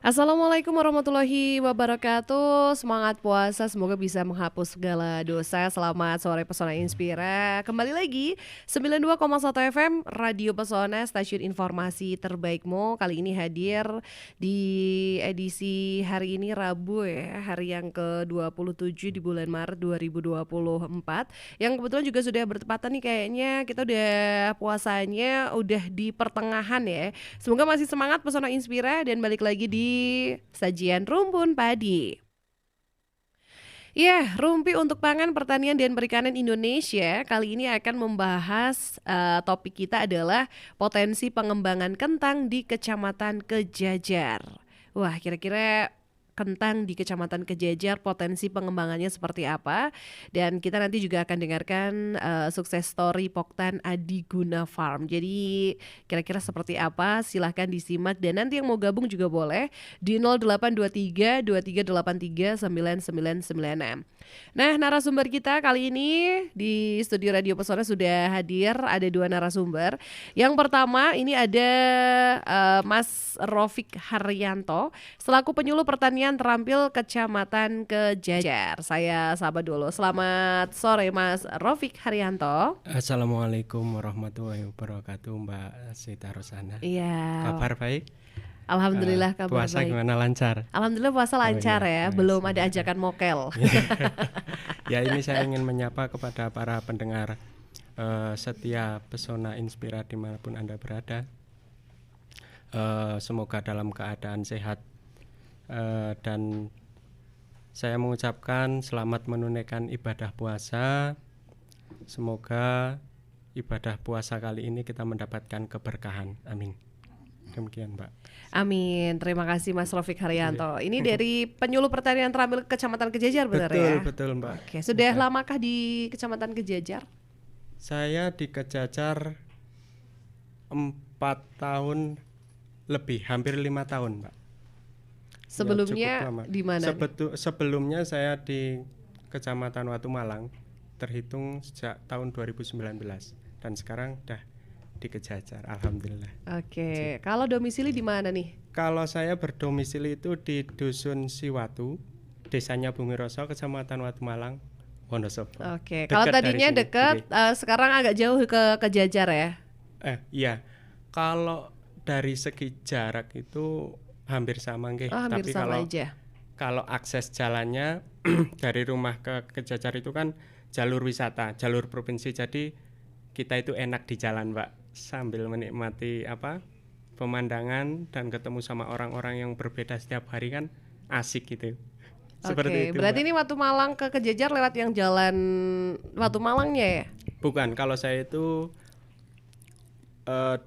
Assalamualaikum warahmatullahi wabarakatuh. Semangat puasa, semoga bisa menghapus segala dosa. Selamat sore Pesona Inspira. Kembali lagi 92,1 FM Radio Pesona, stasiun informasi terbaikmu. Kali ini hadir di edisi hari ini Rabu ya, hari yang ke-27 di bulan Maret 2024. Yang kebetulan juga sudah bertepatan nih, kayaknya kita udah puasanya udah di pertengahan ya. Semoga masih semangat Pesona Inspira dan balik lagi di sajian rumpun padi. Ya, Rumpi untuk Pangan Pertanian dan Perikanan Indonesia kali ini akan membahas topik kita adalah potensi pengembangan kentang di Kecamatan Kejajar. Wah, kira-kira kentang di Kecamatan Kejajar potensi pengembangannya seperti apa? Dan kita nanti juga akan dengarkan sukses story Poktan Adiguna Farm. Jadi kira-kira seperti apa? Silahkan disimak dan nanti yang mau gabung juga boleh di 0823 2383 999. Nah, narasumber kita kali ini di studio Radio Pesona sudah hadir, ada dua narasumber. Yang pertama ini ada Mas Rofik Haryanto selaku penyuluh pertanian terampil Kecamatan Kejajar. Saya sapa dulu. Selamat sore Mas Rofik Haryanto. Assalamualaikum warahmatullahi wabarakatuh, Mbak Sita Rosana. Iya. Kabar baik? Alhamdulillah kabar puasa baik. Gimana, lancar? Alhamdulillah puasa lancar iya. ya. Belum ada ajakan mokel. Ya, ini saya ingin menyapa kepada para pendengar setia Pesona Inspira dimanapun Anda berada. Semoga dalam keadaan sehat dan saya mengucapkan selamat menunaikan ibadah puasa. Semoga ibadah puasa kali ini kita mendapatkan keberkahan. Amin. Demikian, Mbak. Amin. Terima kasih Mas Rofik Haryanto. Ini dari penyuluh pertanian terampil Kecamatan Kejajar benar ya? Betul, Mbak. Oke, sudah lamakah di Kecamatan Kejajar? Saya di Kejajar 4 tahun lebih, hampir 5 tahun, Mbak. Sebelumnya di mana? Sebelumnya saya di Kecamatan Watu Malang, terhitung sejak tahun 2019 dan sekarang udah di Kejajar, alhamdulillah. Oke, kalau domisili di mana nih? Kalau saya berdomisili itu di Dusun Siwatu, Desanya Bumiroso, Kecamatan Watu Malang, Wonosobo. Oke, kalau tadinya dekat, sekarang agak jauh ke Kejajar ya? Iya, kalau dari segi jarak itu hampir sama nggih. Hampir Tapi sama aja. Kalau akses jalannya dari rumah ke Kejajar itu kan jalur wisata, jalur provinsi, jadi kita itu enak di jalan, Mbak, sambil menikmati pemandangan dan ketemu sama orang-orang yang berbeda setiap hari kan asik gitu. Seperti itu. Berarti Mbak. ini Watu Malang ke Kejajar lewat yang jalan Watu Malangnya ya? Bukan, kalau saya itu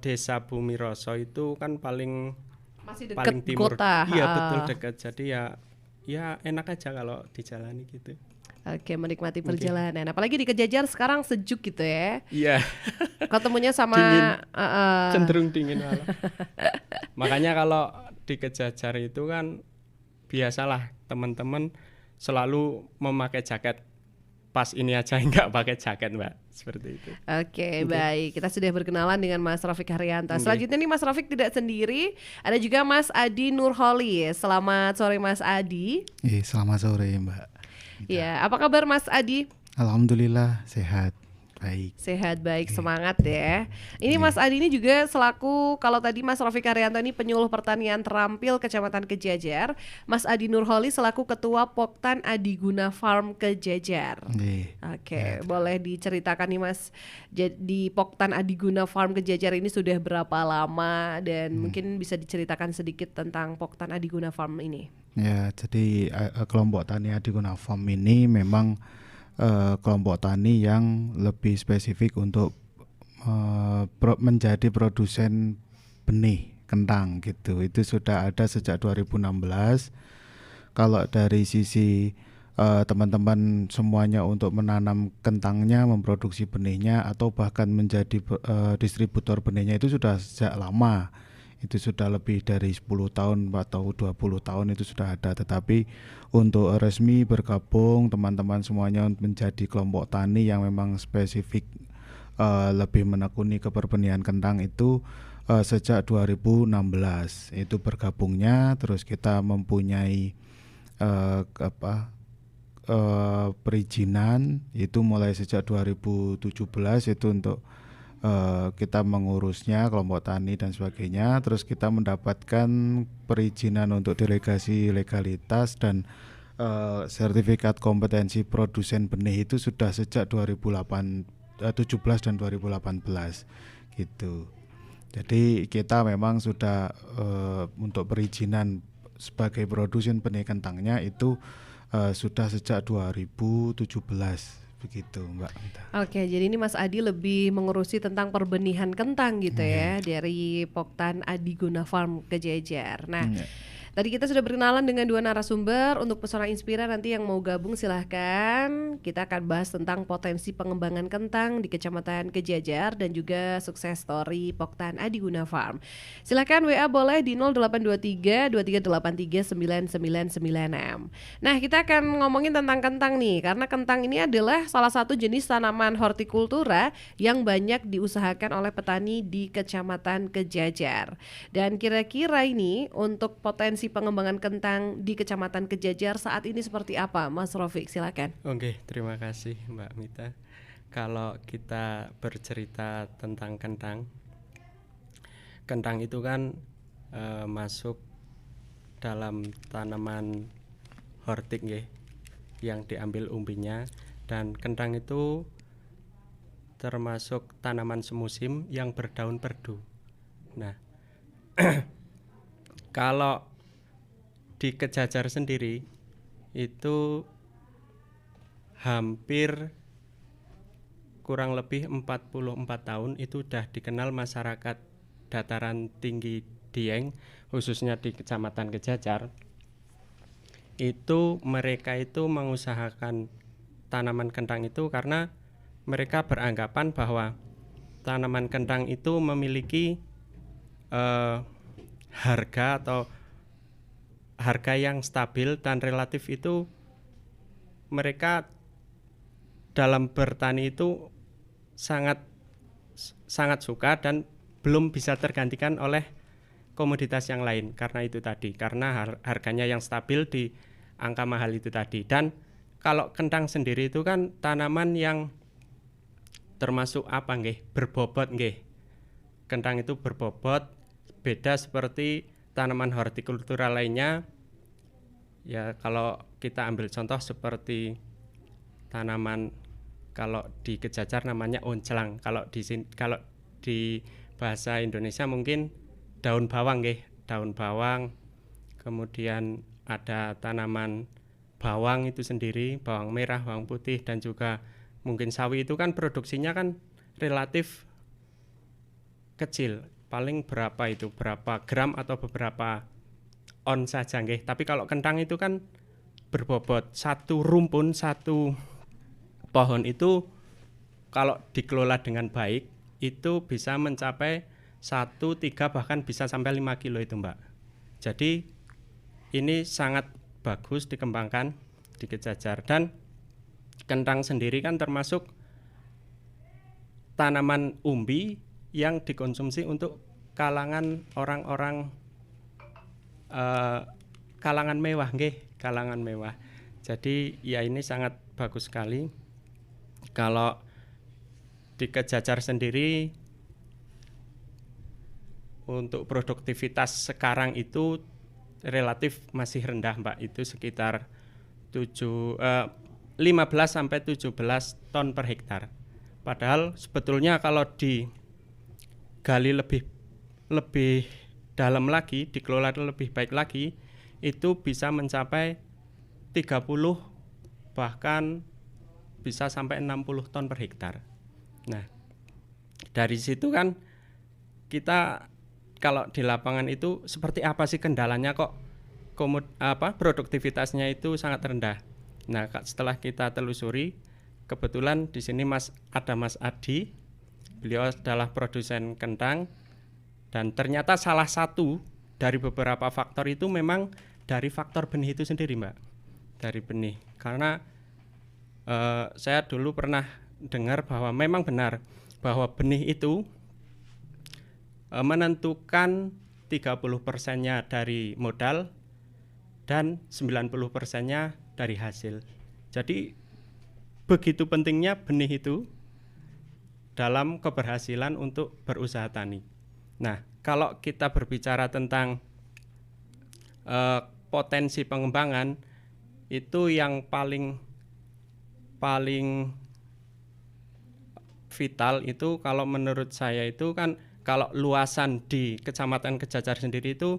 Desa Bumiroso itu kan paling masih dekat paling timur. Kota. Iya, betul dekat. Jadi ya enak aja kalau dijalani gitu. Oke, menikmati perjalanan. Apalagi di Kejajar sekarang sejuk gitu ya. Iya. Ketemunya sama dingin. Cenderung dingin malah. Makanya kalau di Kejajar itu kan biasalah teman-teman selalu memakai jaket. Pas ini aja nggak pakai jaket, Mbak, seperti itu. Oke, baik. Kita sudah berkenalan dengan Mas Rofik Haryanto. Selanjutnya nih Mas Rofik tidak sendiri, ada juga Mas Adi Nurholi. Selamat sore Mas Adi. Selamat sore Mbak. Ya, apa kabar Mas Adi? Alhamdulillah sehat. Baik. Sehat, baik, semangat ya. Ini Mas Adi ini juga selaku, kalau tadi Mas Rofik Haryanto ini penyuluh pertanian terampil Kecamatan Kejajar, Mas Adi Nurholi selaku ketua Poktan Adiguna Farm Kejajar. Oke, boleh diceritakan nih Mas, di Poktan Adiguna Farm Kejajar ini sudah berapa lama dan mungkin bisa diceritakan sedikit tentang Poktan Adiguna Farm ini. Ya, jadi kelompok tani Adiguna Farm ini memang kelompok tani yang lebih spesifik untuk menjadi produsen benih kentang gitu. Itu sudah ada sejak 2016. Kalau dari sisi teman-teman semuanya untuk menanam kentangnya, memproduksi benihnya atau bahkan menjadi distributor benihnya itu sudah sejak lama. Itu sudah lebih dari 10 tahun atau 20 tahun itu sudah ada. Tetapi untuk resmi bergabung teman-teman semuanya menjadi kelompok tani yang memang spesifik lebih menekuni keperbenihan kentang itu sejak 2016 itu bergabungnya, terus kita mempunyai perizinan itu mulai sejak 2017 itu untuk kita mengurusnya kelompok tani dan sebagainya. Terus kita mendapatkan perizinan untuk delegasi legalitas dan sertifikat kompetensi produsen benih itu sudah sejak 2017 dan 2018 gitu. Jadi kita memang sudah untuk perizinan sebagai produsen benih kentangnya itu sudah sejak 2017 begitu Mbak Mita. Oke, jadi ini Mas Adi lebih mengurusi tentang perbenihan kentang gitu ya dari Poktan Adi Guna Farm Kejajar. Nah, tadi kita sudah berkenalan dengan dua narasumber. Untuk Pesona Inspira nanti yang mau gabung silahkan. Kita akan bahas tentang potensi pengembangan kentang di Kecamatan Kejajar dan juga sukses story Poktan Adi Guna Farm. Silahkan WA boleh di 0823 2383 999. Nah, kita akan ngomongin tentang kentang nih, karena kentang ini adalah salah satu jenis tanaman hortikultura yang banyak diusahakan oleh petani di Kecamatan Kejajar. Dan kira-kira ini untuk potensi pengembangan kentang di Kecamatan Kejajar saat ini seperti apa, Mas Rofik? Silakan. Oke, terima kasih Mbak Mita. Kalau kita bercerita tentang kentang itu kan masuk dalam tanaman hortik nggih, yang diambil umbinya, dan kentang itu termasuk tanaman semusim yang berdaun perdu. Nah, kalau di Kejajar sendiri itu hampir kurang lebih 44 tahun itu sudah dikenal masyarakat dataran tinggi Dieng, khususnya di Kecamatan Kejajar. Itu mereka itu mengusahakan tanaman kentang itu karena mereka beranggapan bahwa tanaman kentang itu memiliki harga yang stabil dan relatif. Itu mereka dalam bertani itu sangat suka dan belum bisa tergantikan oleh komoditas yang lain karena itu tadi, karena harganya yang stabil di angka mahal itu tadi. Dan kalau kentang sendiri itu kan tanaman yang termasuk apa nggih, berbobot nggih. Kentang itu berbobot, beda seperti tanaman hortikultura lainnya. Ya, kalau kita ambil contoh seperti tanaman kalau di Kejajar namanya onclang, kalau di bahasa Indonesia mungkin daun bawang nggih, daun bawang. Kemudian ada tanaman bawang itu sendiri, bawang merah, bawang putih, dan juga mungkin sawi. Itu kan produksinya kan relatif kecil, paling berapa gram atau beberapa on saja nggih. Tapi kalau kentang itu kan berbobot, satu rumpun, satu pohon itu kalau dikelola dengan baik itu bisa mencapai 1, 3 bahkan bisa sampai 5 kilo itu Mbak. Jadi ini sangat bagus dikembangkan di Kejajar. Dan kentang sendiri kan termasuk tanaman umbi yang dikonsumsi untuk kalangan orang-orang kalangan mewah nggih, kalangan mewah. Jadi ya ini sangat bagus sekali. Kalau di Kejajar sendiri untuk produktivitas sekarang itu relatif masih rendah Mbak, itu sekitar 15 sampai 17 ton per hektar. Padahal sebetulnya kalau digali lebih dalam lagi, dikelola lebih baik lagi, itu bisa mencapai 30 bahkan bisa sampai 60 ton per hektar. Nah, dari situ kan kita kalau di lapangan itu seperti apa sih kendalanya kok produktivitasnya itu sangat rendah. Nah, setelah kita telusuri, kebetulan di sini ada Mas Adi. Beliau adalah produsen kentang dan ternyata salah satu dari beberapa faktor itu memang dari faktor benih itu sendiri, Mbak. Dari benih. Karena saya dulu pernah dengar bahwa memang benar bahwa benih itu menentukan 30%-nya dari modal dan 90%-nya dari hasil. Jadi begitu pentingnya benih itu dalam keberhasilan untuk berusaha tani. Nah, kalau kita berbicara tentang potensi pengembangan, itu yang paling vital itu kalau menurut saya itu kan, kalau luasan di Kecamatan Kejajar sendiri itu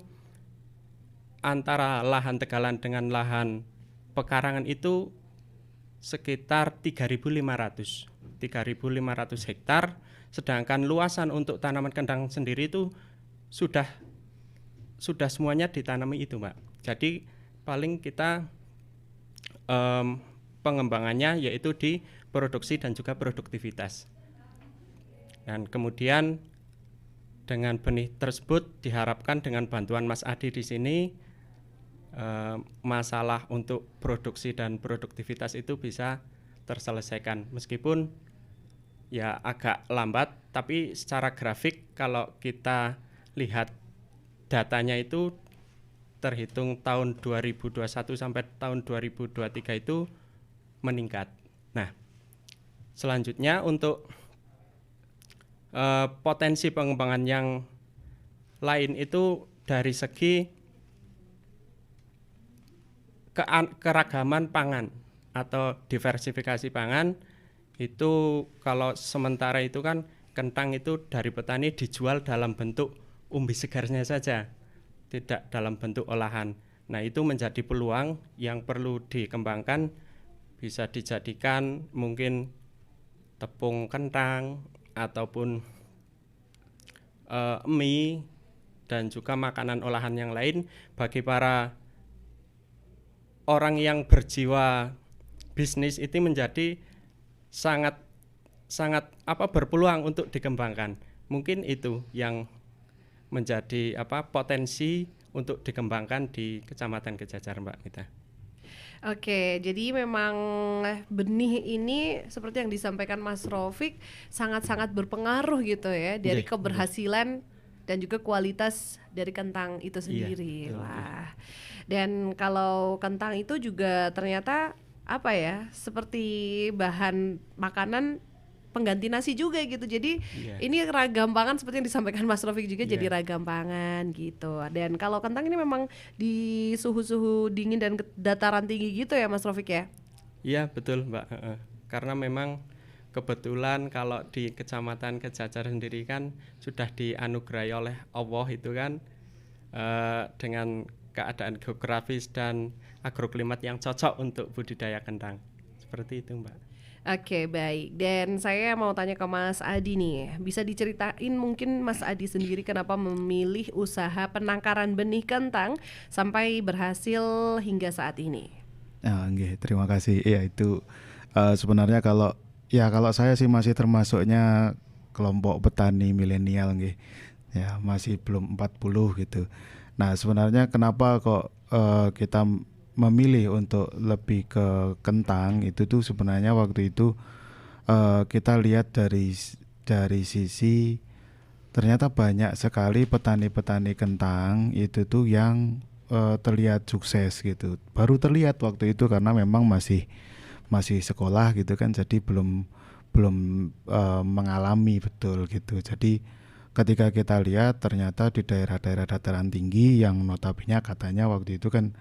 antara lahan tegalan dengan lahan pekarangan itu sekitar 3.500 hektar, sedangkan luasan untuk tanaman kentang sendiri itu sudah semuanya ditanami itu, Mbak. Jadi paling kita pengembangannya yaitu di produksi dan juga produktivitas. Dan kemudian dengan benih tersebut diharapkan dengan bantuan Mas Adi di sini masalah untuk produksi dan produktivitas itu bisa terselesaikan, meskipun ya agak lambat, tapi secara grafik kalau kita lihat datanya itu terhitung tahun 2021 sampai tahun 2023 itu meningkat. Nah, selanjutnya untuk potensi pengembangan yang lain itu dari segi keragaman pangan atau diversifikasi pangan. Itu kalau sementara itu kan kentang itu dari petani dijual dalam bentuk umbi segarnya saja, tidak dalam bentuk olahan. Nah, itu menjadi peluang yang perlu dikembangkan, bisa dijadikan mungkin tepung kentang ataupun mie dan juga makanan olahan yang lain bagi para orang yang berjiwa bisnis. Itu menjadi sangat berpeluang untuk dikembangkan. Mungkin itu yang menjadi potensi untuk dikembangkan di Kecamatan Kejajar, Mbak Mita. Oke, jadi memang benih ini seperti yang disampaikan Mas Rofik sangat-sangat berpengaruh gitu ya dari keberhasilan dan juga kualitas dari kentang itu sendiri. Wah. Dan kalau kentang itu juga ternyata seperti bahan makanan pengganti nasi juga gitu. Jadi ini ragam pangan seperti yang disampaikan Mas Rofik juga, jadi ragam pangan gitu. Dan kalau kentang ini memang di suhu-suhu dingin dan dataran tinggi gitu ya Mas Rofik ya? Iya betul, Mbak. Karena memang kebetulan kalau di Kecamatan Kejajar sendiri kan sudah dianugerahi oleh Allah itu kan dengan keadaan geografis dan agroklimat yang cocok untuk budidaya kentang. Seperti itu, Mbak. Oke, baik. Dan saya mau tanya ke Mas Adi nih. Bisa diceritain mungkin Mas Adi sendiri kenapa memilih usaha penangkaran benih kentang sampai berhasil hingga saat ini? Terima kasih. Ya itu sebenarnya kalau saya sih masih termasuknya kelompok petani milenial nggih. Ya, masih belum 40 gitu. Nah, sebenarnya kenapa kok kita memilih untuk lebih ke kentang itu tuh sebenarnya waktu itu kita lihat dari sisi ternyata banyak sekali petani-petani kentang itu tuh yang terlihat sukses gitu. Baru terlihat waktu itu karena memang masih sekolah gitu kan, jadi belum mengalami betul gitu. Jadi ketika kita lihat ternyata di daerah-daerah dataran tinggi yang notabene katanya waktu itu kan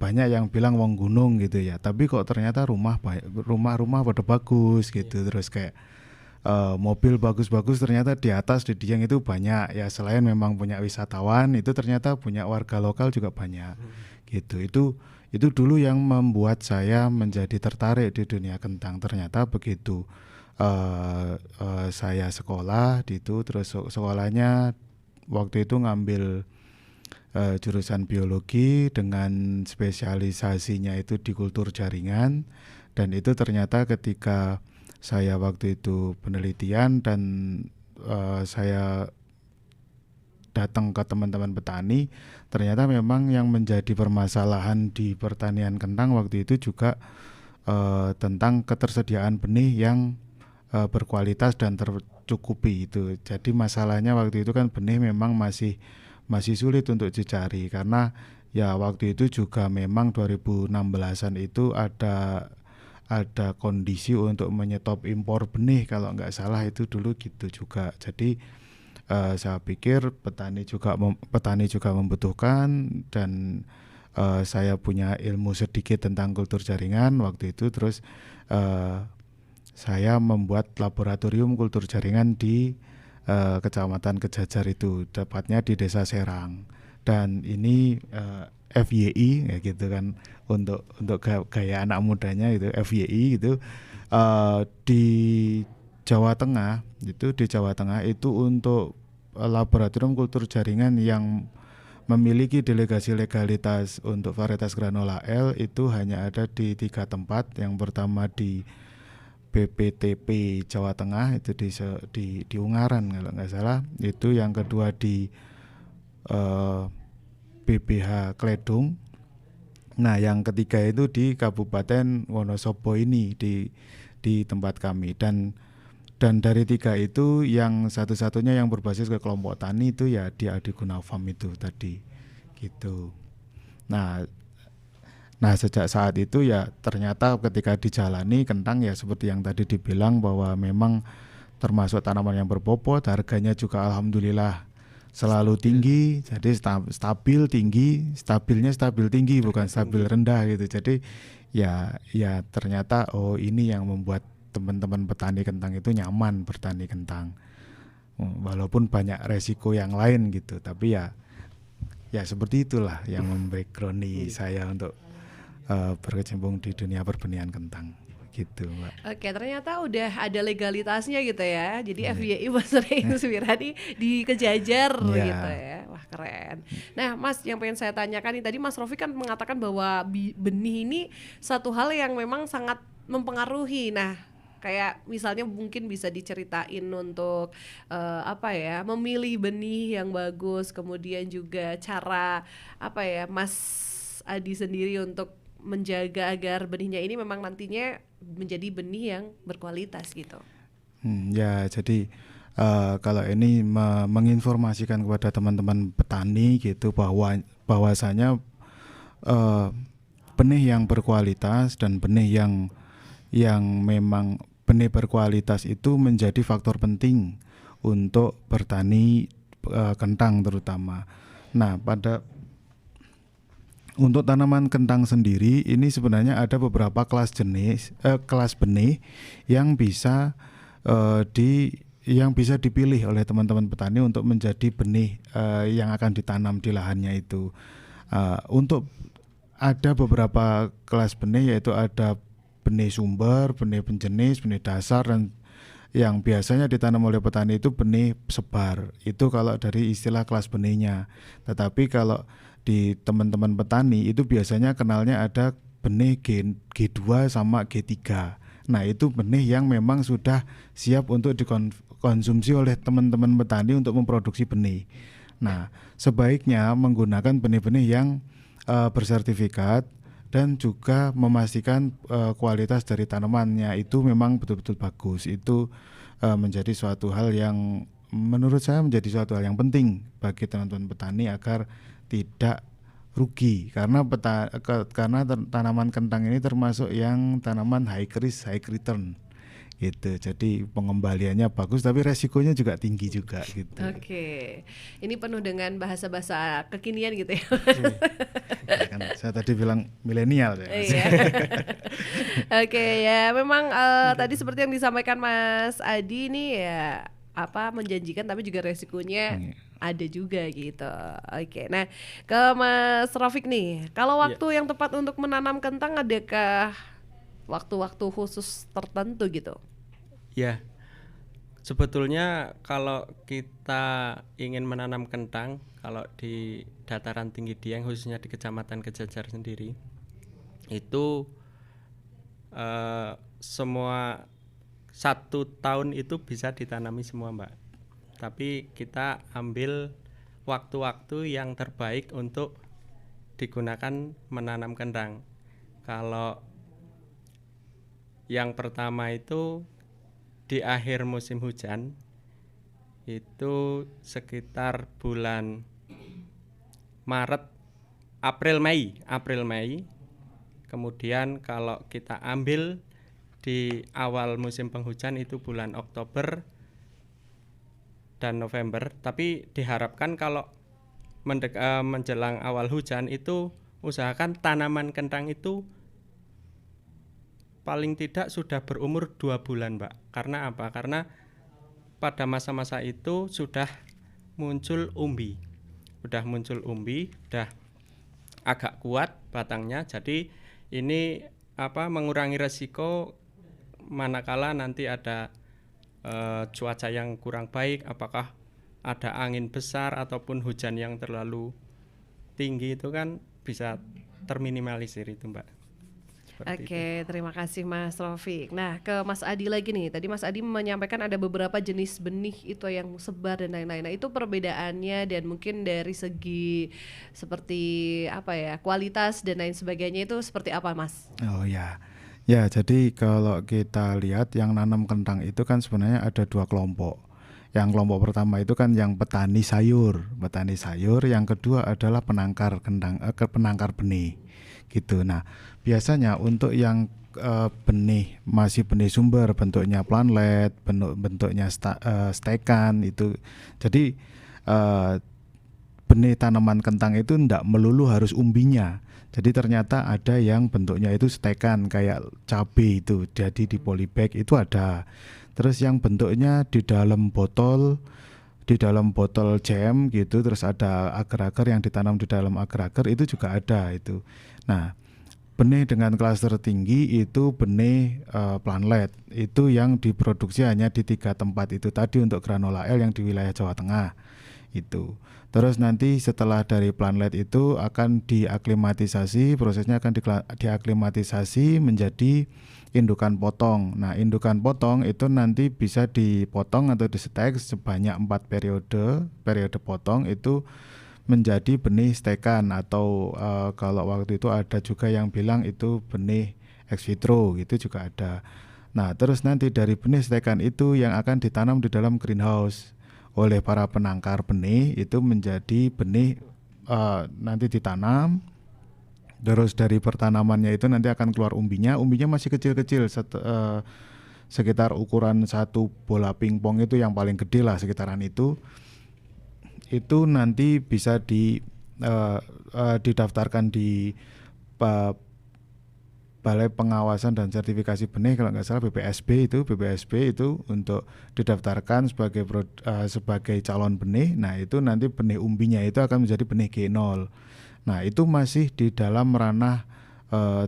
banyak yang bilang wong gunung gitu ya, tapi kok ternyata rumah pada bagus gitu, terus kayak mobil bagus-bagus ternyata di atas di Dieng itu banyak ya. Selain memang punya wisatawan, itu ternyata punya warga lokal juga banyak gitu. Itu dulu yang membuat saya menjadi tertarik di dunia kentang. Ternyata begitu saya sekolah di itu, terus sekolahnya waktu itu ngambil jurusan biologi dengan spesialisasinya itu di kultur jaringan. Dan itu ternyata ketika saya waktu itu penelitian dan saya datang ke teman-teman petani, ternyata memang yang menjadi permasalahan di pertanian kentang waktu itu juga tentang ketersediaan benih yang berkualitas dan tercukupi itu. Jadi masalahnya waktu itu kan benih memang masih sulit untuk dicari karena ya waktu itu juga memang 2016-an itu ada kondisi untuk menyetop impor benih kalau nggak salah itu dulu gitu juga. Jadi saya pikir petani juga membutuhkan dan saya punya ilmu sedikit tentang kultur jaringan waktu itu, terus saya membuat laboratorium kultur jaringan di Kecamatan Kejajar itu, tepatnya di Desa Serang. Dan ini FYI ya gitu kan, untuk gaya anak mudanya itu FYI gitu, di Jawa Tengah itu untuk laboratorium kultur jaringan yang memiliki delegasi legalitas untuk varietas granola L itu hanya ada di 3 tempat. Yang pertama di BPTP Jawa Tengah itu di Ungaran kalau nggak salah. Itu yang kedua di BBH Kledung. Nah, yang ketiga itu di Kabupaten Wonosobo ini di tempat kami. Dan dari 3 itu yang satu-satunya yang berbasis ke kelompok tani itu ya di Adiguna Farm itu tadi gitu. Nah sejak saat itu ya ternyata ketika dijalani kentang ya seperti yang tadi dibilang bahwa memang termasuk tanaman yang berbobot, harganya juga alhamdulillah selalu tinggi, jadi stabil tinggi bukan stabil rendah gitu. Jadi ya ternyata ini yang membuat teman-teman petani kentang itu nyaman bertani kentang, walaupun banyak resiko yang lain gitu, tapi ya seperti itulah yang membackground saya untuk berkecimpung di dunia perbenihan kentang gitu, Mbak. Oke, ternyata udah ada legalitasnya gitu ya. Jadi FYI Mas Rey Suwiradi di Kejajar gitu ya. Wah, keren. Nah, Mas, yang pengen saya tanyakan nih, tadi Mas Rofi kan mengatakan bahwa benih ini satu hal yang memang sangat mempengaruhi. Nah, kayak misalnya mungkin bisa diceritain untuk memilih benih yang bagus, kemudian juga cara Mas Adi sendiri untuk menjaga agar benihnya ini memang nantinya menjadi benih yang berkualitas gitu. Ya, jadi kalau ini menginformasikan kepada teman-teman petani gitu bahwasanya benih yang berkualitas dan benih yang memang benih berkualitas itu menjadi faktor penting untuk bertani kentang terutama. Nah, untuk tanaman kentang sendiri ini sebenarnya ada beberapa kelas benih yang bisa dipilih oleh teman-teman petani untuk menjadi benih yang akan ditanam di lahannya itu. Untuk ada beberapa kelas benih, yaitu ada benih sumber, benih penjenis, benih dasar, dan yang biasanya ditanam oleh petani itu benih sebar. Itu kalau dari istilah kelas benihnya. Tetapi kalau di teman-teman petani itu biasanya kenalnya ada benih G2 sama G3. Nah, itu benih yang memang sudah siap untuk dikonsumsi oleh teman-teman petani untuk memproduksi benih. Nah, sebaiknya menggunakan benih-benih yang bersertifikat dan juga memastikan kualitas dari tanamannya itu memang betul-betul bagus. Itu menjadi suatu hal yang menurut saya menjadi suatu hal yang penting bagi teman-teman petani agar tidak rugi, karena tanaman kentang ini termasuk yang tanaman high risk high return gitu. Jadi pengembaliannya bagus tapi resikonya juga tinggi juga gitu. Oke. Ini penuh dengan bahasa-bahasa kekinian gitu ya. Ya kan, saya tadi bilang milenial ya. Iya. Oke, ya memang tadi seperti yang disampaikan Mas Adi nih ya menjanjikan tapi juga resikonya ada juga gitu. Oke, nah ke Mas Rafiq nih, kalau waktu yang tepat untuk menanam kentang adakah waktu-waktu khusus tertentu gitu? Ya, sebetulnya kalau kita ingin menanam kentang, kalau di dataran tinggi Dieng khususnya di Kecamatan Kejajar sendiri, itu semua 1 tahun itu bisa ditanami semua, Mbak. Tapi kita ambil waktu-waktu yang terbaik untuk digunakan menanam kentang. Kalau yang pertama itu di akhir musim hujan itu sekitar bulan Maret, April Mei. Kemudian kalau kita ambil di awal musim penghujan itu bulan Oktober dan November. Tapi diharapkan kalau menjelang awal hujan itu usahakan tanaman kentang itu paling tidak sudah berumur 2 bulan, Mbak. Karena apa? Karena pada masa-masa itu sudah muncul umbi. Udah agak kuat batangnya. Jadi ini mengurangi resiko manakala nanti ada cuaca yang kurang baik, apakah ada angin besar ataupun hujan yang terlalu tinggi, itu kan bisa terminimalisir itu, Mbak. Seperti itu. Oke, terima kasih Mas Rofik. Nah, ke Mas Adi lagi nih. Tadi Mas Adi menyampaikan ada beberapa jenis benih itu yang sebar dan lain-lain. Nah, itu perbedaannya dan mungkin dari segi seperti kualitas dan lain sebagainya itu seperti apa, Mas? Oh ya. Ya, jadi kalau kita lihat yang nanam kentang itu kan sebenarnya ada 2 kelompok. Yang kelompok pertama itu kan yang petani sayur. Yang kedua adalah penangkar kentang, penangkar benih. Gitu. Nah, biasanya untuk yang benih masih benih sumber, bentuknya planlet, bentuknya stekan itu. Jadi benih tanaman kentang itu tidak melulu harus umbinya. Jadi ternyata ada yang bentuknya itu stekan kayak cabai itu, jadi di polybag itu ada. Terus yang bentuknya di dalam botol jam gitu, terus ada agar-agar yang ditanam di dalam agar-agar itu juga ada itu. Nah, benih dengan klaster tinggi itu benih planlet, itu yang diproduksi hanya di 3 tempat itu tadi untuk granola L yang di wilayah Jawa Tengah itu. Terus nanti setelah dari planlet itu akan diaklimatisasi, prosesnya akan diaklimatisasi menjadi indukan potong. Nah, indukan potong itu nanti bisa dipotong atau distek sebanyak 4 periode potong itu menjadi benih stekan atau kalau waktu itu ada juga yang bilang itu benih ex vitro gitu juga ada. Nah, terus nanti dari benih stekan itu yang akan ditanam di dalam greenhouse oleh para penangkar benih itu menjadi benih nanti ditanam. Terus dari pertanamannya itu nanti akan keluar umbinya masih kecil-kecil sekitar ukuran 1 bola pingpong itu yang paling gede lah sekitaran itu nanti bisa didaftarkan di Balai Pengawasan dan Sertifikasi Benih kalau nggak salah BPSB itu untuk didaftarkan sebagai calon benih. Nah, itu nanti benih umbinya itu akan menjadi benih G0. Nah, itu masih di dalam ranah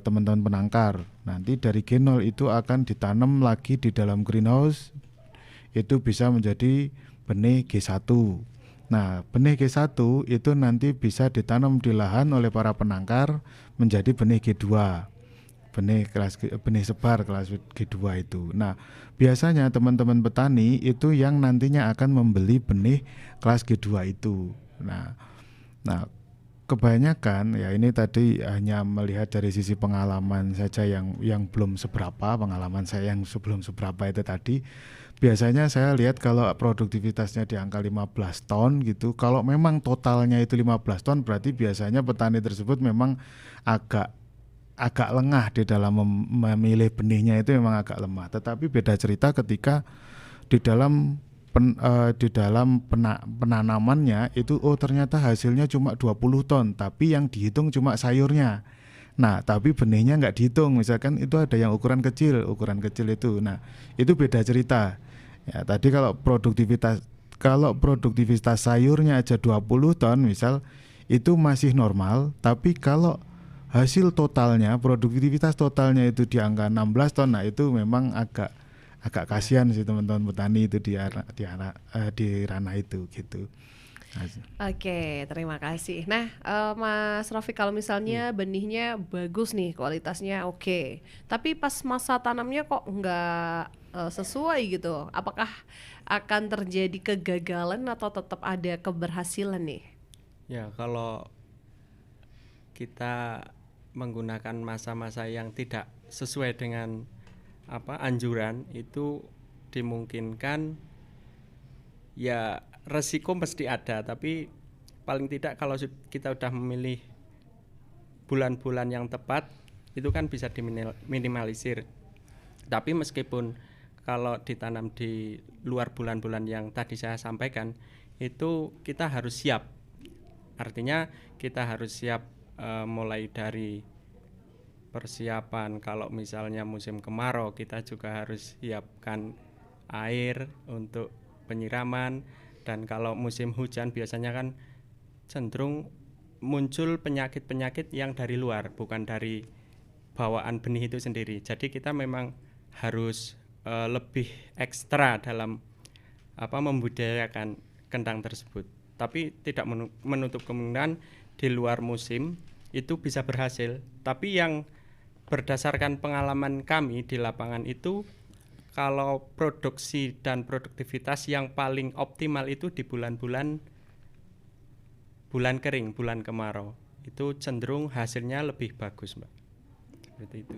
teman-teman penangkar. Nanti dari G0 itu akan ditanam lagi di dalam greenhouse, itu bisa menjadi benih G1. Nah, benih G1 itu nanti bisa ditanam di lahan oleh para penangkar menjadi benih G2. Benih sebar kelas G2 itu. Nah, biasanya teman-teman petani itu yang nantinya akan membeli benih kelas G2 itu. Nah, kebanyakan ya ini tadi hanya melihat dari sisi pengalaman saja yang belum seberapa, pengalaman saya yang sebelum seberapa itu tadi. Biasanya saya lihat kalau produktivitasnya di angka 15 ton gitu, kalau memang totalnya itu 15 ton berarti biasanya petani tersebut memang agak lengah di dalam memilih benihnya, itu memang agak lemah. Tetapi beda cerita ketika di dalam penanamannya itu ternyata hasilnya cuma 20 ton, tapi yang dihitung cuma sayurnya. Nah, tapi benihnya nggak dihitung, misalkan itu ada yang ukuran kecil itu. Nah, itu beda cerita. Ya, tadi kalau produktivitas sayurnya aja 20 ton misal, itu masih normal, tapi kalau hasil totalnya, produktivitas totalnya itu di angka 16 ton, nah itu memang agak kasihan sih teman-teman petani itu di ranah itu gitu. Oke, terima kasih. Nah, Mas Rofik, kalau misalnya benihnya bagus nih, kualitasnya oke, tapi pas masa tanamnya kok nggak sesuai gitu, apakah akan terjadi kegagalan atau tetap ada keberhasilan nih? Ya, kalau kita menggunakan masa-masa yang tidak sesuai dengan anjuran, itu dimungkinkan ya resiko mesti ada, tapi paling tidak kalau kita udah memilih bulan-bulan yang tepat itu kan bisa diminimalisir. Tapi meskipun kalau ditanam di luar bulan-bulan yang tadi saya sampaikan, itu kita harus siap. Artinya kita harus siap mulai dari persiapan kalau misalnya musim kemarau, kita juga harus siapkan air untuk penyiraman. Dan kalau musim hujan biasanya kan cenderung muncul penyakit-penyakit yang dari luar, bukan dari bawaan benih itu sendiri. Jadi kita memang harus lebih ekstra dalam membudidayakan kentang tersebut. Tapi tidak menutup kemungkinan di luar musim itu bisa berhasil. Tapi yang berdasarkan pengalaman kami di lapangan itu, kalau produksi dan produktivitas yang paling optimal itu di bulan kering, bulan kemarau. Itu cenderung hasilnya lebih bagus, Mbak. Seperti itu.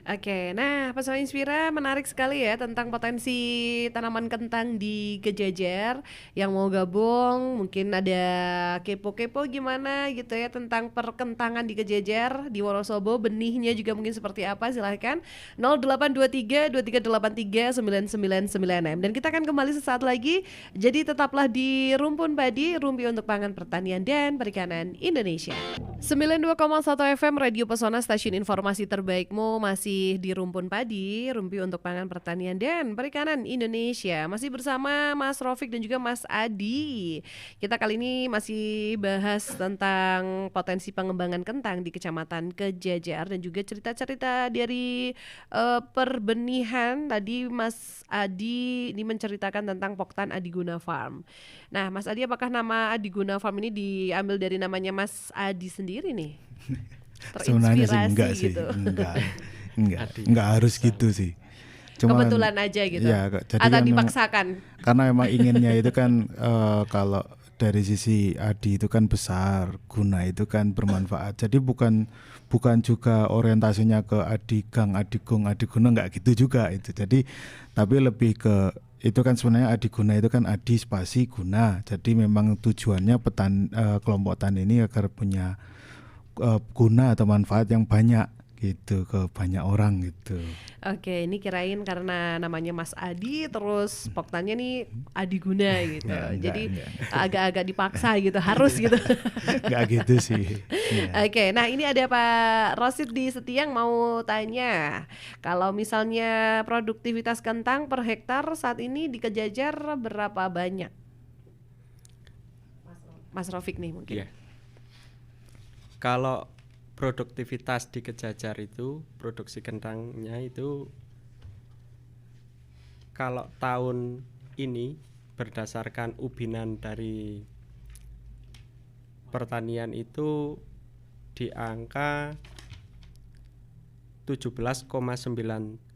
Oke, nah Pak Soe Inspira menarik sekali ya tentang potensi tanaman kentang di Kejajar. Yang mau gabung mungkin ada kepo-kepo gimana gitu ya tentang perkentangan di Kejajar di Wonosobo, benihnya juga mungkin seperti apa, silahkan 0823 2383 999 dan kita akan kembali sesaat lagi. Jadi tetaplah di Rumpun Padi, Rumpi untuk Pangan Pertanian dan Perikanan Indonesia. 92,1 FM Radio Pesona, stasiun informasi terbaikmu, masih di Rumpun Padi, Rumpi untuk Pangan Pertanian dan Perikanan Indonesia. Masih bersama Mas Rofik dan juga Mas Adi. Kita kali ini masih bahas tentang potensi pengembangan kentang di Kecamatan Kejajar dan juga cerita-cerita dari perbenihan. Tadi Mas Adi ini menceritakan tentang Poktan Adiguna Farm. Nah, Mas Adi, apakah nama Adiguna Farm ini diambil dari namanya Mas Adi sendiri nih? Sebenarnya sih enggak gitu. Enggak harus gitu sih. Cuman, kebetulan aja gitu. Ya, jadi atau kan dipaksakan. Karena memang inginnya itu kan kalau dari sisi Adi itu kan besar, guna itu kan bermanfaat. Jadi bukan juga orientasinya ke Adigang, Adigung, Adiguna, enggak gitu juga itu. Jadi tapi lebih ke itu kan sebenarnya Adiguna itu kan Adi spasi guna. Jadi memang tujuannya kelompok tani ini agar punya guna atau manfaat yang banyak gitu ke banyak orang gitu. Oke, ini kirain karena namanya Mas Adi terus poktannya nih Adi Guna gitu. Jadi agak-agak dipaksa gitu, harus gitu. Enggak gitu sih. Ya. Oke, nah ini ada Pak Rosid di Setiang mau tanya. Kalau misalnya produktivitas kentang per hektar saat ini di Kejajar berapa banyak? Mas Rofik nih mungkin. Yeah. Kalau produktivitas di Kejajar itu, produksi kentangnya itu kalau tahun ini berdasarkan ubinan dari pertanian itu di angka 17,9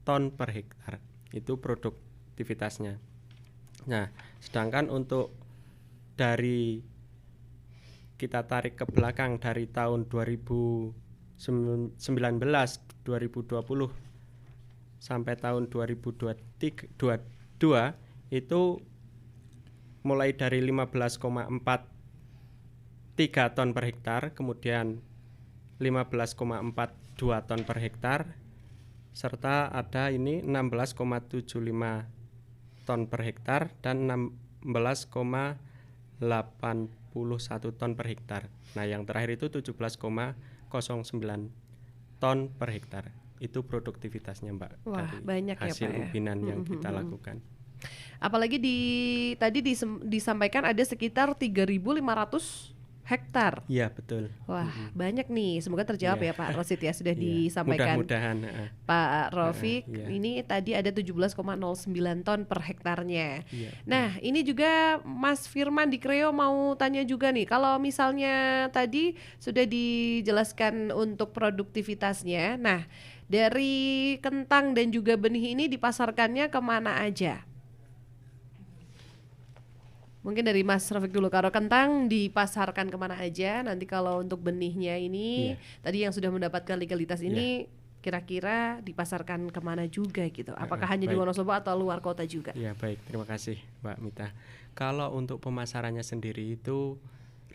ton per hektar. Itu produktivitasnya. Nah, sedangkan untuk dari kita tarik ke belakang dari tahun 2019, 2020 sampai tahun 2022 itu mulai dari 15,43 ton per hektar, kemudian 15,42 ton per hektar, serta ada ini 16,75 ton per hektar dan 16,81 ton per hektar. Nah, yang terakhir itu 17,09 ton per hektar. Itu produktivitasnya, Mbak. Wah, dari banyak hasil ya, Pak, ya? ubinan yang kita lakukan. Apalagi tadi disampaikan ada sekitar 3.500 hektar. Iya, betul. Wah, banyak nih. Semoga terjawab ya Pak Rosid ya, sudah disampaikan. Mudah-mudahan. Pak Rofik, iya. ini tadi ada 17,09 ton per hektarnya. Iya. Nah, ini juga Mas Firman di Kreo mau tanya juga nih. Kalau misalnya tadi sudah dijelaskan untuk produktivitasnya, nah dari kentang dan juga benih ini dipasarkannya kemana aja? Mungkin dari Mas Rofik dulu. Kalau kentang dipasarkan kemana aja? Nanti kalau untuk benihnya ini, tadi yang sudah mendapatkan legalitas ini kira-kira dipasarkan kemana juga gitu? Apakah hanya di Baik. Wonosobo atau luar kota juga? Ya baik, terima kasih Mbak Mita. Kalau untuk pemasarannya sendiri itu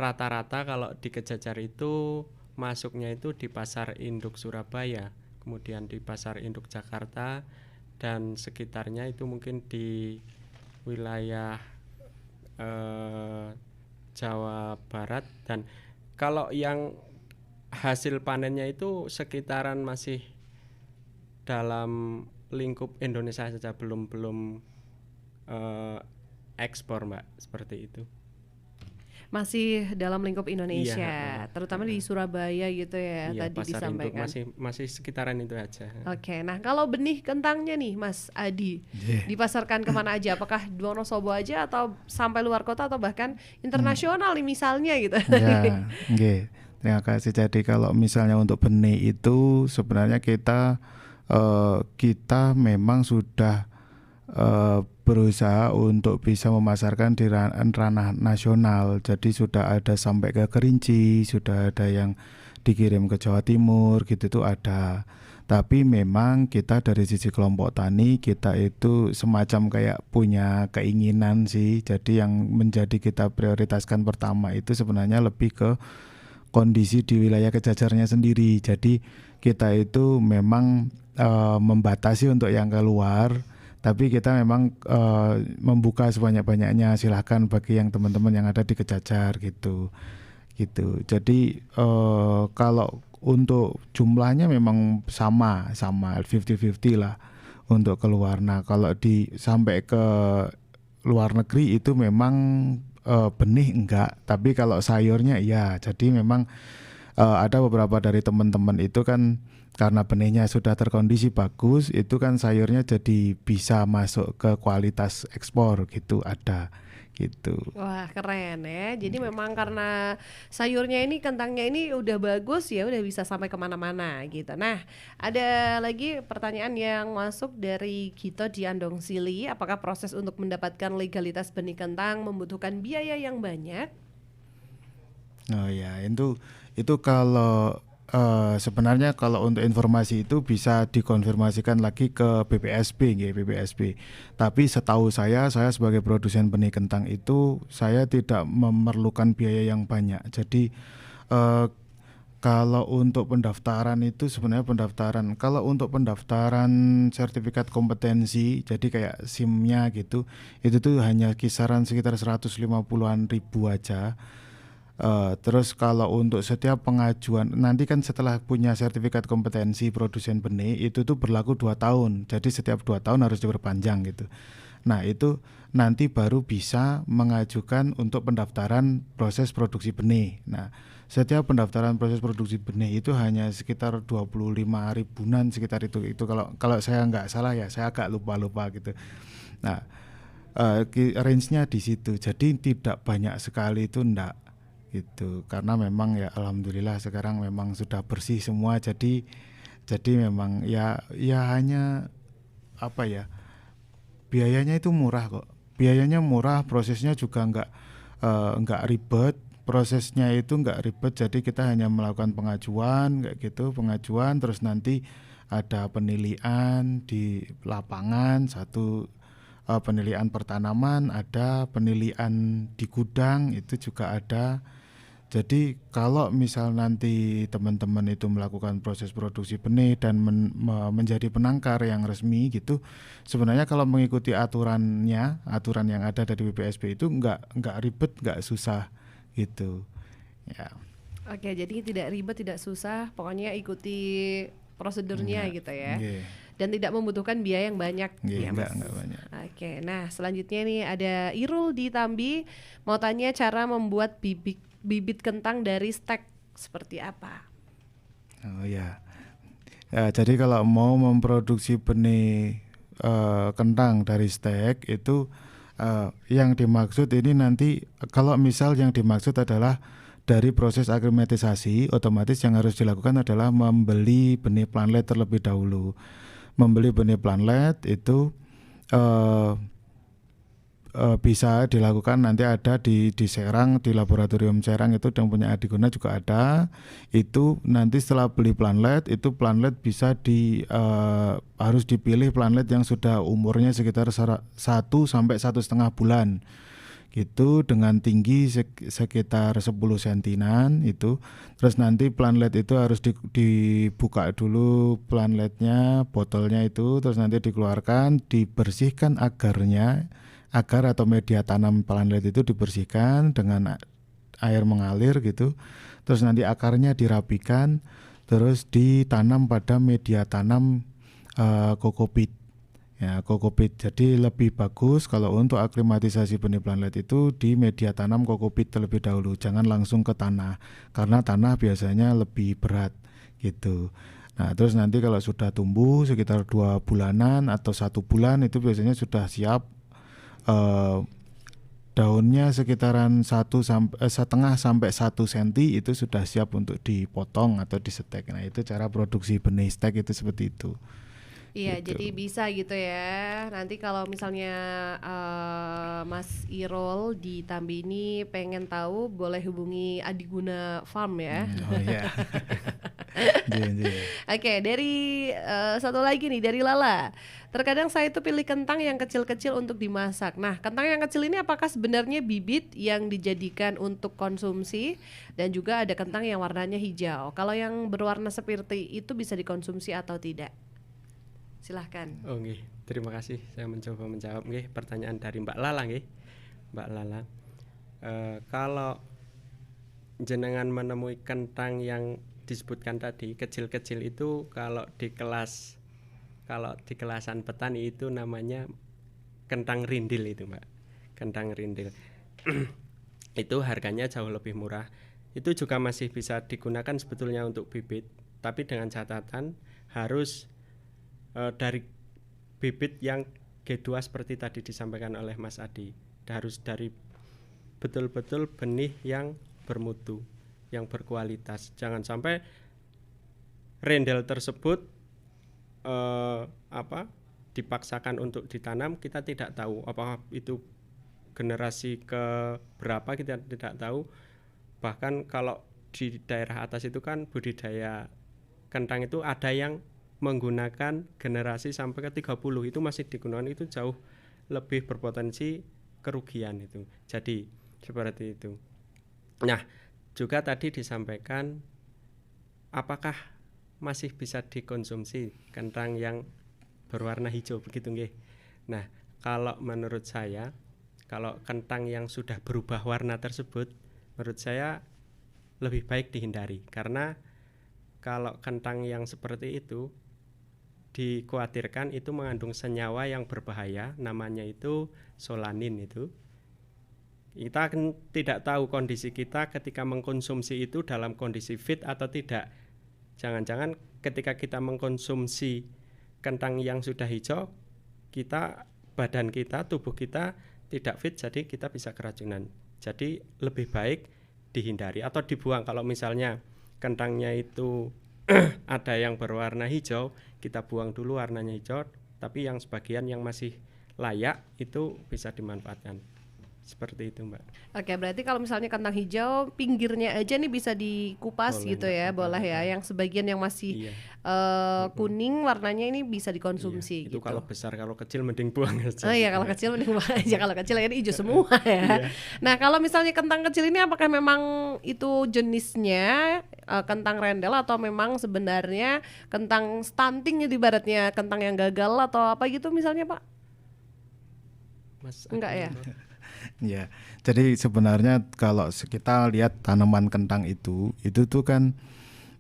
rata-rata kalau di Kejajar itu masuknya itu di pasar induk Surabaya, kemudian di pasar induk Jakarta, dan sekitarnya itu mungkin di wilayah Jawa Barat. Dan kalau yang hasil panennya itu sekitaran masih dalam lingkup Indonesia saja, belum eh, ekspor Mbak, seperti itu. Masih dalam lingkup Indonesia, Iya, terutama di Surabaya gitu ya, iya, tadi pasar induk disampaikan. masih sekitaran itu aja. Oke, nah kalau benih kentangnya nih Mas Adi, Yeah. dipasarkan kemana aja? Apakah di Wonosobo aja atau sampai luar kota atau bahkan internasional nih misalnya gitu? Ya, nggih. Terima kasih. Jadi kalau misalnya untuk benih itu sebenarnya kita memang sudah berusaha untuk bisa memasarkan di ranah nasional. Jadi sudah ada sampai ke Kerinci, sudah ada yang dikirim ke Jawa Timur gitu tuh ada. Tapi memang kita dari sisi kelompok tani kita itu semacam kayak punya keinginan sih. Jadi yang menjadi kita prioritaskan pertama itu sebenarnya lebih ke kondisi di wilayah Kejajarnya sendiri. Jadi kita itu memang membatasi untuk yang keluar, tapi kita memang membuka sebanyak-banyaknya, silahkan bagi yang teman-teman yang ada di Kejajar gitu. Jadi kalau untuk jumlahnya memang sama 50-50 lah untuk keluar. Nah kalau sampai ke luar negeri itu memang benih enggak, tapi kalau sayurnya iya. Jadi memang ada beberapa dari teman-teman itu kan karena benihnya sudah terkondisi bagus, itu kan sayurnya jadi bisa masuk ke kualitas ekspor gitu, ada gitu. Wah keren ya. Jadi memang karena sayurnya ini, kentangnya ini udah bagus ya, udah bisa sampai kemana-mana gitu. Nah ada lagi pertanyaan yang masuk dari Gito di Andong Sili. Apakah proses untuk mendapatkan legalitas benih kentang membutuhkan biaya yang banyak? Oh ya, itu kalau sebenarnya kalau untuk informasi itu bisa dikonfirmasikan lagi ke BPSB, nggih, BPSB. Tapi setahu saya sebagai produsen benih kentang itu saya tidak memerlukan biaya yang banyak. Jadi eh, kalau untuk pendaftaran itu sebenarnya kalau untuk pendaftaran sertifikat kompetensi, jadi kayak SIM-nya gitu, itu tuh hanya kisaran sekitar 150-an ribu aja. Terus kalau untuk setiap pengajuan nanti kan setelah punya sertifikat kompetensi produsen benih itu tuh berlaku 2 tahun. Jadi setiap 2 tahun harus diperpanjang gitu. Nah itu nanti baru bisa mengajukan untuk pendaftaran proses produksi benih. Nah setiap pendaftaran proses produksi benih itu hanya sekitar 25 ribuan sekitar itu kalau saya nggak salah ya, saya agak lupa gitu. Nah range-nya di situ. Jadi tidak banyak sekali itu enggak gitu, karena memang ya alhamdulillah sekarang memang sudah bersih semua, jadi memang ya hanya apa ya, biayanya itu murah kok, prosesnya juga nggak ribet, prosesnya itu nggak ribet, jadi kita hanya melakukan pengajuan kayak gitu, terus nanti ada penilaian di lapangan, penilaian pertanaman, ada penilaian di gudang itu juga ada. Jadi kalau misal nanti teman-teman itu melakukan proses produksi benih dan menjadi penangkar yang resmi gitu, sebenarnya kalau mengikuti aturan yang ada dari BPSB itu nggak ribet, nggak susah gitu ya. Oke, jadi tidak ribet, tidak susah, pokoknya ikuti prosedurnya gitu ya. Yeah. Dan tidak membutuhkan biaya yang banyak ya Mas. Enggak banyak. Oke, nah selanjutnya nih ada Irul di Tambi mau tanya cara membuat bibit kentang dari stek seperti apa? Oh ya. Ya, jadi kalau mau memproduksi benih kentang dari stek itu yang dimaksud ini nanti, kalau misal yang dimaksud adalah dari proses aklimatisasi, otomatis yang harus dilakukan adalah membeli benih planlet terlebih dahulu. Membeli benih planlet itu bisa dilakukan, nanti ada di Serang, di laboratorium Serang itu yang punya Adiguna juga ada. Itu nanti setelah beli planlet, itu planlet bisa harus dipilih planlet yang sudah umurnya sekitar 1 sampai 1,5 bulan gitu, dengan tinggi sekitar 10 sentinan itu. Terus nanti planlet itu harus dibuka dulu planletnya, botolnya itu, terus nanti dikeluarkan, dibersihkan agar atau media tanam planlet itu dibersihkan dengan air mengalir gitu. Terus nanti akarnya dirapikan, terus ditanam pada media tanam kokopit. Ya, kokopit. Jadi lebih bagus kalau untuk aklimatisasi benih planlet itu di media tanam kokopit terlebih dahulu, jangan langsung ke tanah, karena tanah biasanya lebih berat gitu. Nah, terus nanti kalau sudah tumbuh sekitar 2 bulanan atau 1 bulan itu biasanya sudah siap, daunnya sekitaran 1,5 sampai 1 senti itu sudah siap untuk dipotong atau distek. Nah, itu cara produksi benih stek itu seperti itu. Iya, Gitu. jadi bisa gitu ya. Nanti kalau misalnya Mas Irol di Tambi ini pengen tahu, boleh hubungi Adiguna Farm ya. Oh iya. Iya. Oke, dari satu lagi nih dari Lala. Terkadang saya itu pilih kentang yang kecil-kecil untuk dimasak. Nah, kentang yang kecil ini apakah sebenarnya bibit yang dijadikan untuk konsumsi, dan juga ada kentang yang warnanya hijau. Kalau yang berwarna seperti itu bisa dikonsumsi atau tidak? Silahkan. Oh nggih, terima kasih. Saya mencoba menjawab nggih pertanyaan dari Mbak Lala nggih. Mbak Lala, kalau jenengan menemui kentang yang disebutkan tadi kecil-kecil itu, kalau di kelasan petani itu namanya kentang rindil itu, Mbak. Kentang rindil. Itu harganya jauh lebih murah. Itu juga masih bisa digunakan sebetulnya untuk bibit, tapi dengan catatan harus dari bibit yang G2 seperti tadi disampaikan oleh Mas Adi. Harus dari betul-betul benih yang bermutu, yang berkualitas. Jangan sampai rendel tersebut dipaksakan untuk ditanam, kita tidak tahu apakah itu generasi ke berapa, kita tidak tahu. Bahkan kalau di daerah atas itu kan budidaya kentang itu ada yang menggunakan generasi sampai ke 30, itu masih digunakan, itu jauh lebih berpotensi kerugian itu. Jadi seperti itu. Nah, juga tadi disampaikan apakah masih bisa dikonsumsi kentang yang berwarna hijau begitu nggih. Nah, kalau menurut saya, kalau kentang yang sudah berubah warna tersebut, menurut saya lebih baik dihindari, karena kalau kentang yang seperti itu dikhawatirkan itu mengandung senyawa yang berbahaya, namanya itu solanin itu. Kita tidak tahu kondisi kita ketika mengkonsumsi itu dalam kondisi fit atau tidak. Jangan-jangan ketika kita mengkonsumsi kentang yang sudah hijau, badan kita, tubuh kita tidak fit, jadi kita bisa keracunan. Jadi lebih baik dihindari atau dibuang. Kalau misalnya kentangnya itu ada yang berwarna hijau, kita buang dulu warnanya hijau, tapi yang sebagian yang masih layak itu bisa dimanfaatkan. Seperti itu, Mbak. Oke, berarti kalau misalnya kentang hijau pinggirnya aja nih bisa dikupas Boleh, gitu Mbak. ya, boleh ya. Yang sebagian yang masih Iya. kuning warnanya ini bisa dikonsumsi Iya, itu gitu. kalau besar, kalau kecil mending buang aja. Oh iya, kalau kecil mending buang aja. Kalau kecil ini hijau semua ya. Nah, kalau misalnya kentang kecil ini apakah memang itu jenisnya kentang rendel, atau memang sebenarnya kentang stunting ya, ibaratnya kentang yang gagal atau apa gitu misalnya, Pak? Mas, Enggak ya? Ya, jadi sebenarnya kalau kita lihat tanaman kentang itu tuh kan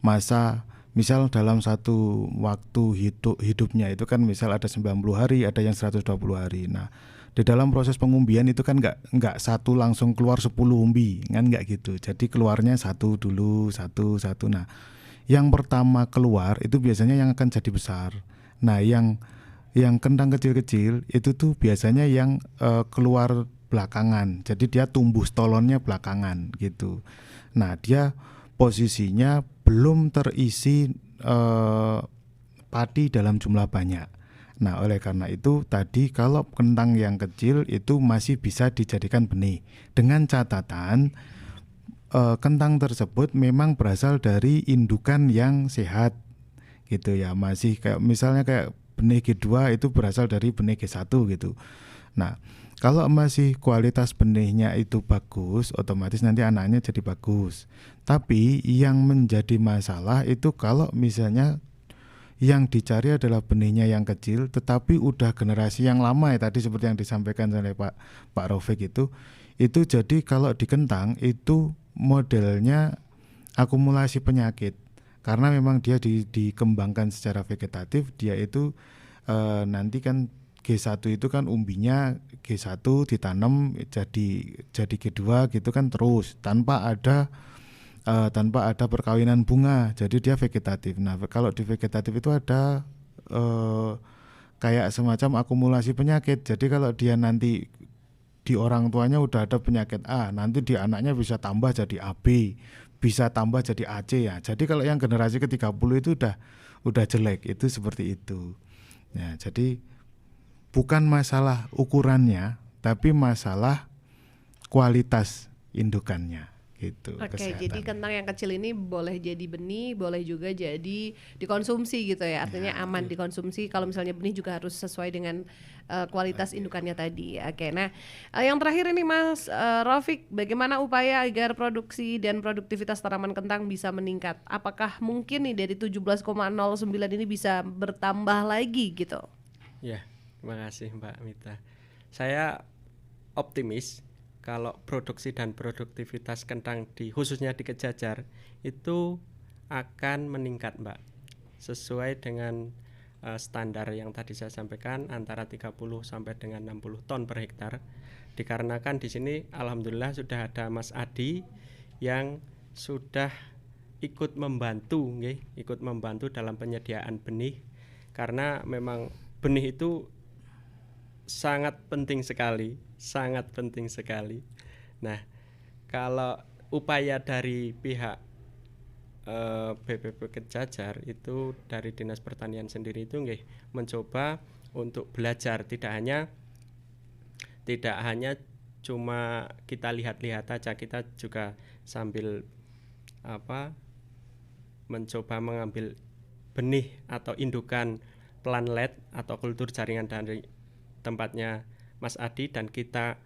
masa, misal dalam satu waktu hidupnya itu kan misal ada 90 hari, ada yang 120 hari. Nah, di dalam proses pengumbian itu kan nggak satu langsung keluar 10 umbi, kan nggak gitu. Jadi keluarnya satu dulu, satu. Nah, yang pertama keluar itu biasanya yang akan jadi besar. Nah, yang kentang kecil-kecil itu tuh biasanya yang keluar belakangan. Jadi dia tumbuh stolonnya belakangan gitu. Nah, dia posisinya belum terisi padi dalam jumlah banyak. Nah, oleh karena itu tadi kalau kentang yang kecil itu masih bisa dijadikan benih dengan catatan kentang tersebut memang berasal dari indukan yang sehat gitu ya. Masih kayak misalnya kayak benih G2 itu berasal dari benih G1 gitu. Nah, kalau masih kualitas benihnya itu bagus, otomatis nanti anaknya jadi bagus. Tapi yang menjadi masalah itu kalau misalnya yang dicari adalah benihnya yang kecil tetapi udah generasi yang lama ya, tadi seperti yang disampaikan oleh Pak Raufik itu jadi kalau di kentang itu modelnya akumulasi penyakit karena memang dia dikembangkan secara vegetatif. Dia itu nanti kan G1 itu kan umbinya G1 ditanam jadi G2 gitu kan terus tanpa ada perkawinan bunga, jadi dia vegetatif. Nah, kalau di vegetatif itu ada kayak semacam akumulasi penyakit. Jadi kalau dia nanti di orang tuanya udah ada penyakit A, nanti di anaknya bisa tambah jadi AB, bisa tambah jadi AC ya. Jadi kalau yang generasi ke-30 itu udah jelek, itu seperti itu. Nah, jadi bukan masalah ukurannya, tapi masalah kualitas indukannya. Gitu, Oke, jadi kentang yang kecil ini boleh jadi benih, boleh juga jadi dikonsumsi gitu ya. Artinya aman dikonsumsi. Kalau misalnya benih juga harus sesuai dengan kualitas indukannya tadi. Oke, nah yang terakhir ini Mas Raufik, bagaimana upaya agar produksi dan produktivitas tanaman kentang bisa meningkat? Apakah mungkin nih dari 17,09 ini bisa bertambah lagi gitu? Ya, terima kasih Mbak Mita. Saya optimis kalau produksi dan produktivitas kentang khususnya di Kejajar itu akan meningkat, Mbak. Sesuai dengan standar yang tadi saya sampaikan antara 30 sampai dengan 60 ton per hektar. Dikarenakan di sini alhamdulillah sudah ada Mas Adi yang sudah ikut membantu dalam penyediaan benih, karena memang benih itu sangat penting sekali. Nah, kalau upaya dari pihak BPP Kejajar itu dari Dinas Pertanian sendiri itu mencoba untuk belajar, tidak hanya cuma kita lihat-lihat aja, kita juga sambil mencoba mengambil benih atau indukan planlet atau kultur jaringan dari tempatnya Mas Adi dan kita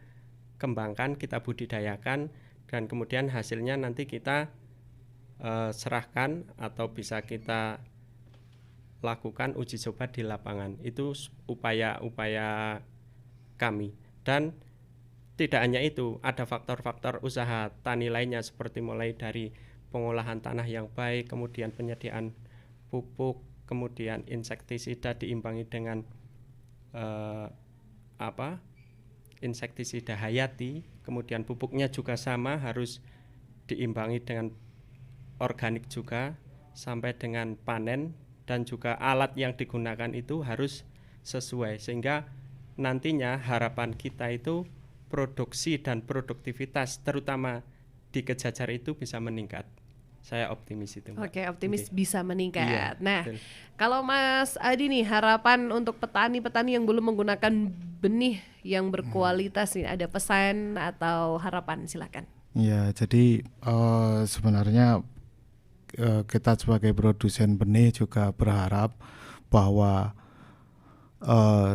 kembangkan, kita budidayakan, dan kemudian hasilnya nanti kita serahkan atau bisa kita lakukan uji coba di lapangan. Itu upaya-upaya kami. Dan tidak hanya itu, ada faktor-faktor usaha tani lainnya seperti mulai dari pengolahan tanah yang baik, kemudian penyediaan pupuk, kemudian insektisida diimbangi dengan insektisida hayati, kemudian pupuknya juga sama harus diimbangi dengan organik juga sampai dengan panen, dan juga alat yang digunakan itu harus sesuai sehingga nantinya harapan kita itu produksi dan produktivitas terutama di Kejajar itu bisa meningkat. Saya optimis itu, Mbak. Oke, optimis bisa meningkat. Iya, nah, betul. Kalau Mas Adi nih, harapan untuk petani-petani yang belum menggunakan benih yang berkualitas nih, ada pesan atau harapan, silakan. Ya, jadi sebenarnya kita sebagai produsen benih juga berharap bahwa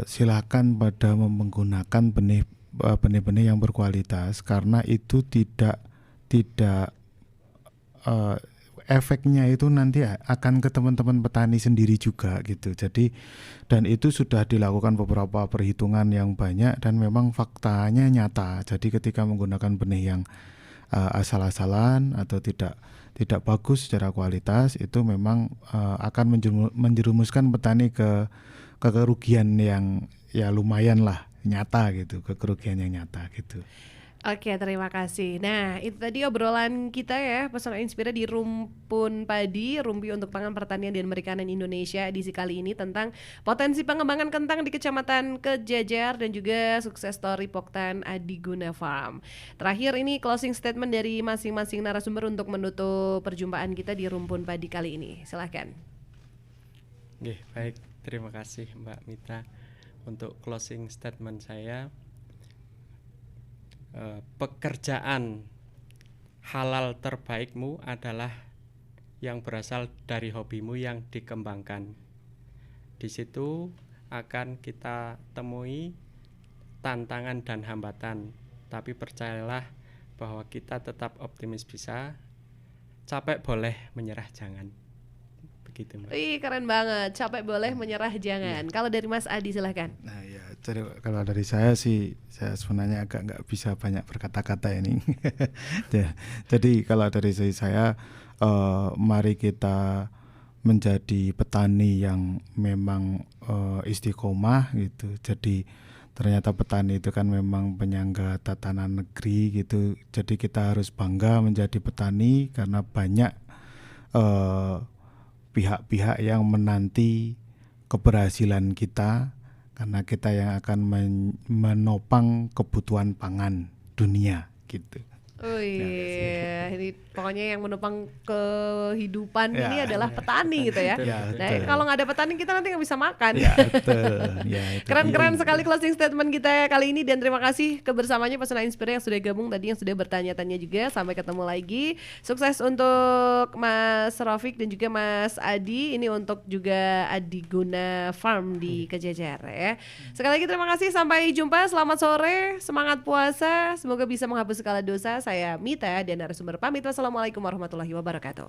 silakan pada menggunakan benih-benih yang berkualitas, karena itu tidak efeknya itu nanti akan ke teman-teman petani sendiri juga gitu. Jadi dan itu sudah dilakukan beberapa perhitungan yang banyak dan memang faktanya nyata. Jadi ketika menggunakan benih yang asal-asalan atau tidak bagus secara kualitas, itu memang akan menjerumuskan petani ke kerugian yang ya lumayan lah nyata gitu, ke kerugian yang nyata gitu. Oke, terima kasih. Nah, itu tadi obrolan kita ya, Pesona Inspira di Rumpun Padi, Rumpi untuk Pangan Pertanian dan Perikanan Indonesia, edisi kali ini tentang potensi pengembangan kentang di Kecamatan Kejajar dan juga sukses story Poktan Adiguna Farm. Terakhir ini closing statement dari masing-masing narasumber untuk menutup perjumpaan kita di Rumpun Padi kali ini. Silahkan. Baik. terima kasih Mbak Mita. Untuk closing statement saya, pekerjaan halal terbaikmu adalah yang berasal dari hobimu yang dikembangkan. Di situ akan kita temui tantangan dan hambatan, tapi percayalah bahwa kita tetap optimis bisa. Capek boleh, menyerah jangan. Begitu Mbak. Ih, keren banget. Capek boleh, menyerah jangan. Kalau dari Mas Adi silahkan. Nah ya, jadi kalau dari saya sih, saya sebenarnya agak nggak bisa banyak berkata-kata ini. Jadi kalau dari saya, mari kita menjadi petani yang memang istiqomah gitu. Jadi ternyata petani itu kan memang penyangga tatanan negeri gitu. Jadi kita harus bangga menjadi petani karena banyak pihak-pihak yang menanti keberhasilan kita, karena kita yang akan menopang kebutuhan pangan dunia gitu. Oh iya, ini pokoknya yang menopang kehidupan ini adalah petani gitu ya. Nah, kalau nggak ada petani kita nanti nggak bisa makan. Ya, betul. Ya, Keren-keren sekali closing statement kita kali ini, dan terima kasih kebersamaannya Pesona Inspire yang sudah gabung tadi, yang sudah bertanya-tanya juga. Sampai ketemu lagi. Sukses untuk Mas Rafiq dan juga Mas Adi. Ini untuk juga Adi Guna Farm di Kejajar ya. Sekali lagi terima kasih, sampai jumpa. Selamat sore, semangat puasa. Semoga bisa menghapus segala dosa. Saya Mita dan narasumber pamit. Wassalamualaikum warahmatullahi wabarakatuh.